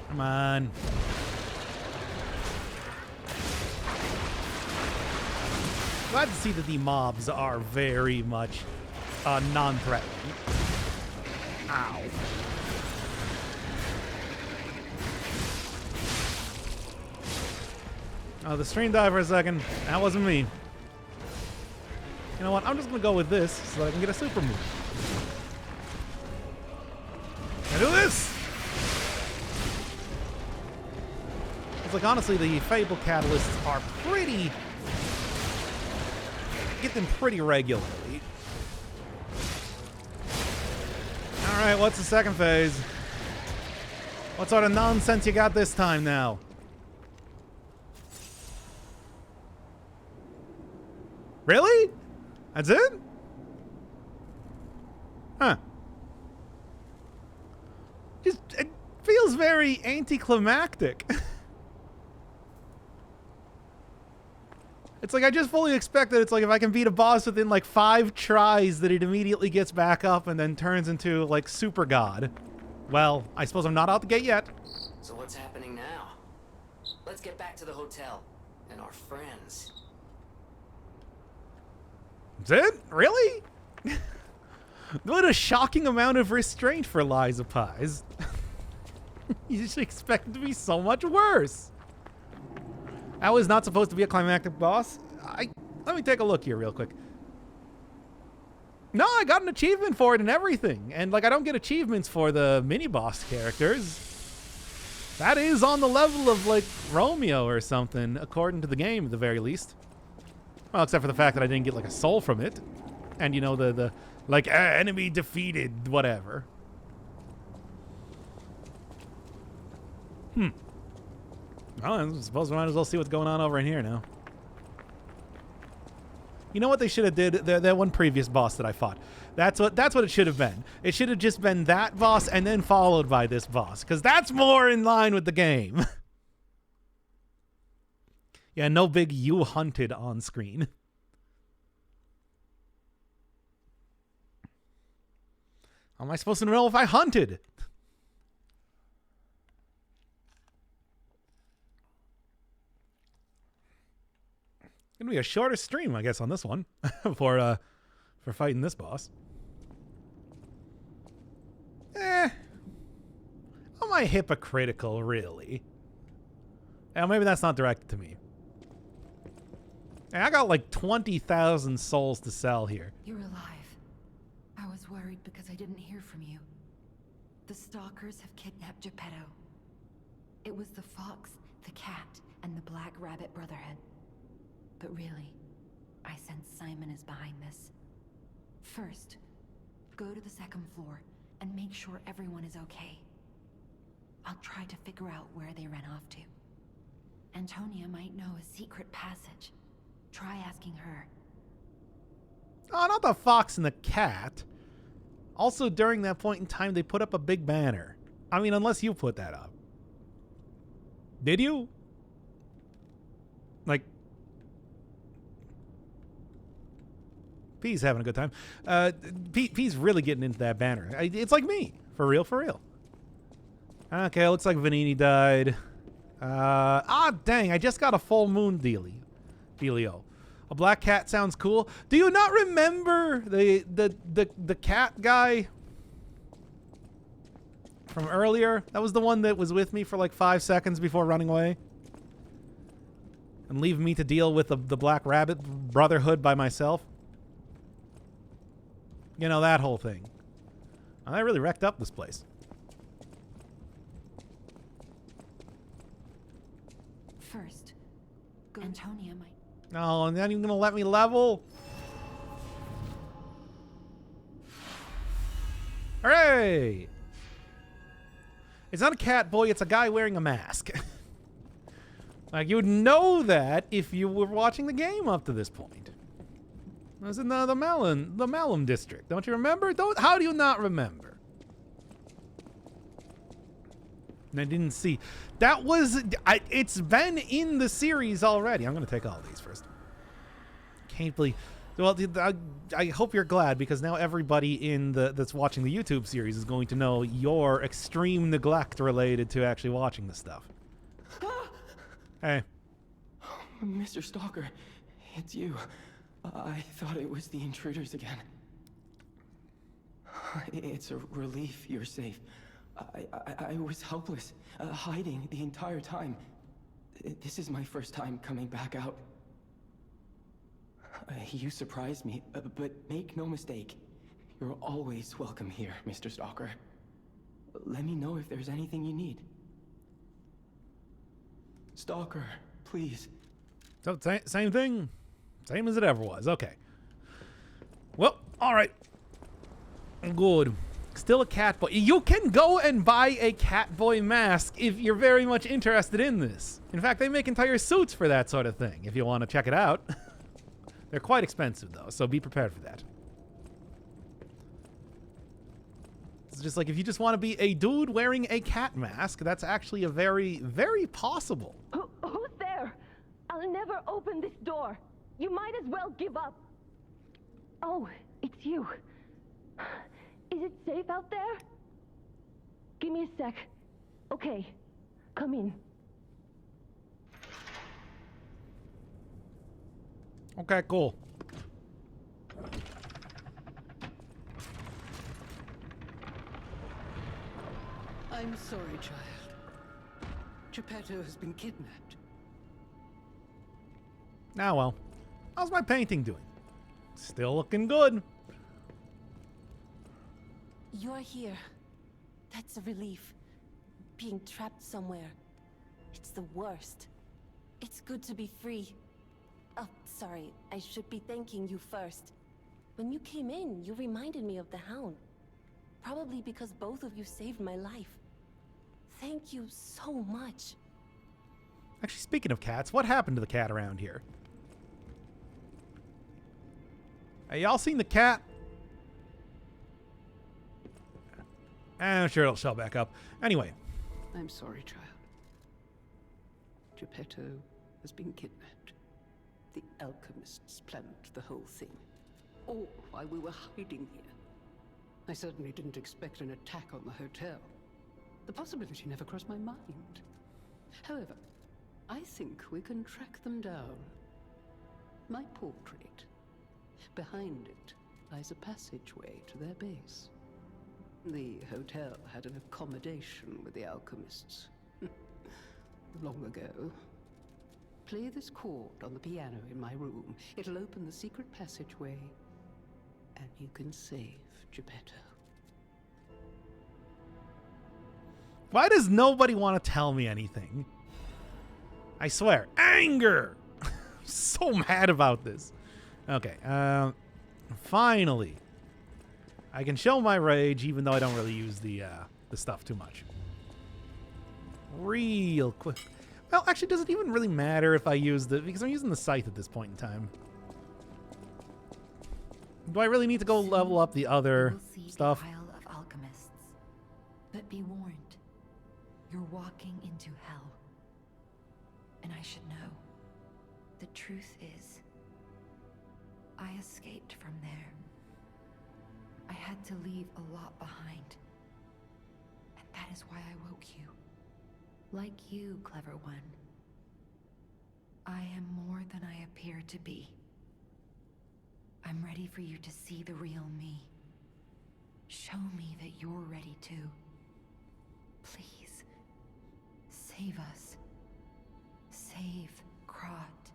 Come on. Glad to see that the mobs are very much non-threatening. Ow. Oh, the stream died for a second. That wasn't me. You know what? I'm just going to go with this so that I can get a super move. Can I do this? It's like, honestly, the Fable Catalysts are pretty... Get them pretty regularly. Alright, what's the second phase? What sort of nonsense you got this time now? Really? That's it? Huh. Just, it feels very anticlimactic. It's like I just fully expected it's like if I can beat a boss within like 5 tries that it immediately gets back up and then turns into like super god. Well, I suppose I'm not out the gate yet. So what's happening now? Let's get back to the hotel and our friends. That's it? Really? What a shocking amount of restraint for Liza Pies. You should expect it to be so much worse. That was not supposed to be a climactic boss. Let me take a look here real quick. No, I got an achievement for it and everything. And like I don't get achievements for the mini boss characters. That is on the level of like Romeo or something, according to the game at the very least. Well, except for the fact that I didn't get like a soul from it. And you know, the like enemy defeated, whatever. Well, I suppose we might as well see what's going on over in here now. You know what they should have did? That one previous boss that I fought. That's what it should have been. It should have just been that boss and then followed by this boss, because that's more in line with the game. Yeah, no big you hunted on screen. How am I supposed to know if I hunted? Gonna be a shorter stream, I guess, on this one for fighting this boss. Am I hypocritical, really? Now, maybe that's not directed to me. Hey, I got like 20,000 souls to sell here. You're alive. I was worried because I didn't hear from you. The stalkers have kidnapped Geppetto. It was the fox, the cat, and the Black Rabbit Brotherhood. But really, I sense Simon is behind this. First, go to the second floor and make sure everyone is okay. I'll try to figure out where they ran off to. Antonia might know a secret passage. Try asking her. Oh, not the fox and the cat. Also, during that point in time, they put up a big banner. I mean, unless you put that up. Did you? Like... P's having a good time. P's really getting into that banner. It's like me. For real, for real. Okay, looks like Vanini died. Dang, I just got a full moon dealio. A black cat sounds cool. Do you not remember the cat guy from earlier? That was the one that was with me for like 5 seconds before running away. And leaving me to deal with the Black Rabbit Brotherhood by myself. You know, that whole thing. I really wrecked up this place. First, Antonia might... Oh, and then you're gonna let me level? Hooray! It's not a cat boy, it's a guy wearing a mask. Like, you would know that if you were watching the game up to this point. It was in the Malum district. Don't you remember? How do you not remember? And I didn't see. That was... it's been in the series already. I'm going to take all these first. Can't believe... Well, I hope you're glad, because now everybody that's watching the YouTube series is going to know your extreme neglect related to actually watching this stuff. Hey. Mr. Stalker, it's you. I thought it was the intruders again. It's a relief you're safe. I was helpless, hiding the entire time. This is my first time coming back out. You surprised me, but make no mistake. You're always welcome here, Mr. Stalker. Let me know if there's anything you need. Stalker, please. So, same thing? Same as it ever was. Okay. Well, alright. Good. Still a cat boy. You can go and buy a cat boy mask if you're very much interested in this. In fact, they make entire suits for that sort of thing, if you want to check it out. They're quite expensive, though, so be prepared for that. It's just like, if you just want to be a dude wearing a cat mask, that's actually a very, very possible. Who's there? I'll never open this door. You might as well give up. Oh, it's you. Is it safe out there? Give me a sec. Okay, come in. Okay, cool. I'm sorry, child. Geppetto has been kidnapped. Now, well, how's my painting doing? Still looking good. You're here. That's a relief. Being trapped somewhere. It's the worst. It's good to be free. Oh, sorry. I should be thanking you first. When you came in, you reminded me of the Hound. Probably because both of you saved my life. Thank you so much. Actually, speaking of cats, what happened to the cat around here? Hey, y'all seen the cat? I'm sure it'll show back up. Anyway. I'm sorry, child. Geppetto has been kidnapped. The alchemists planned the whole thing. All while we were hiding here. I certainly didn't expect an attack on the hotel. The possibility never crossed my mind. However, I think we can track them down. My portrait. Behind it lies a passageway to their base. The hotel had an accommodation with the alchemists. Long ago. Play this chord on the piano in my room. It'll open the secret passageway, and you can save Geppetto. Why does nobody want to tell me anything? I swear. Anger! I'm so mad about this. Okay, finally. I can show my rage, even though I don't really use the stuff too much. Real quick. Well, actually, does it even really matter if I use the... Because I'm using the scythe at this point in time. Do I really need to go level up the other stuff? The Isle of Alchemists. But be warned. You're walking into hell. And I should know. The truth is, I escaped from there. I had to leave a lot behind. And that is why I woke you. Like you, clever one. I am more than I appear to be. I'm ready for you to see the real me. Show me that you're ready too. Please, save us. Save Krat.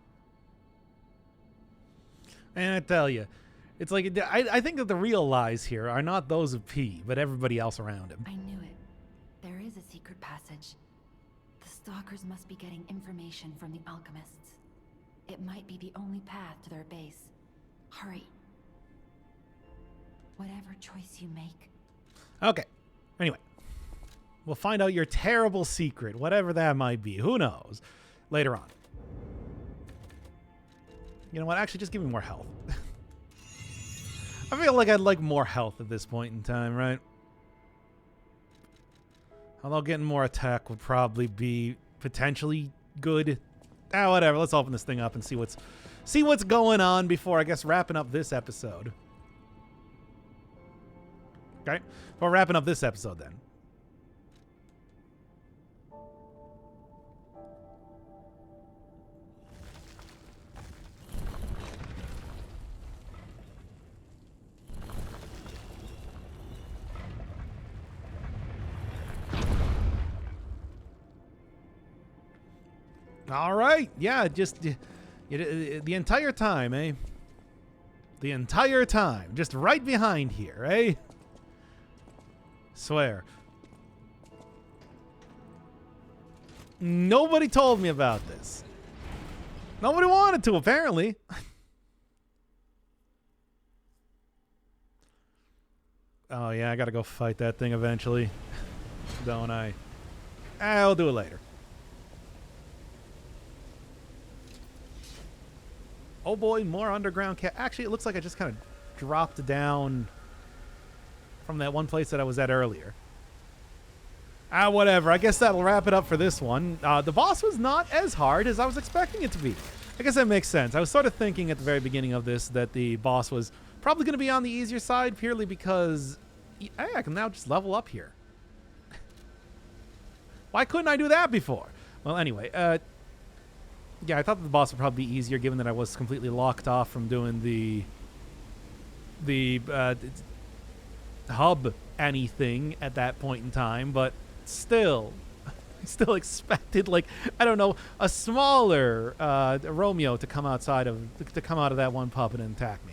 And I tell you, it's like, I think that the real lies here are not those of P, but everybody else around him. I knew it. There is a secret passage. The stalkers must be getting information from the alchemists. It might be the only path to their base. Hurry. Whatever choice you make. Okay. Anyway. We'll find out your terrible secret, whatever that might be. Who knows? Later on. You know what? Actually, just give me more health. I feel like I'd like more health at this point in time, right? Although getting more attack would probably be potentially good. Whatever. Let's open this thing up and see what's going on before, I guess, wrapping up this episode. Okay? Before wrapping up this episode, then. All right. Yeah, just the entire time, eh? The entire time. Just right behind here, eh? Swear. Nobody told me about this. Nobody wanted to, apparently. Oh, yeah, I gotta go fight that thing eventually. Don't I? I'll do it later. Oh boy, more underground cat. Actually, it looks like I just kind of dropped down from that one place that I was at earlier. Whatever. I guess that'll wrap it up for this one. The boss was not as hard as I was expecting it to be. I guess that makes sense. I was sort of thinking at the very beginning of this that the boss was probably going to be on the easier side purely because hey, I can now just level up here. Why couldn't I do that before? Well, anyway, yeah, I thought the boss would probably be easier given that I was completely locked off from doing the hub anything at that point in time, but still, I still expected, like, I don't know, a smaller Romeo to come out of that one puppet and attack me.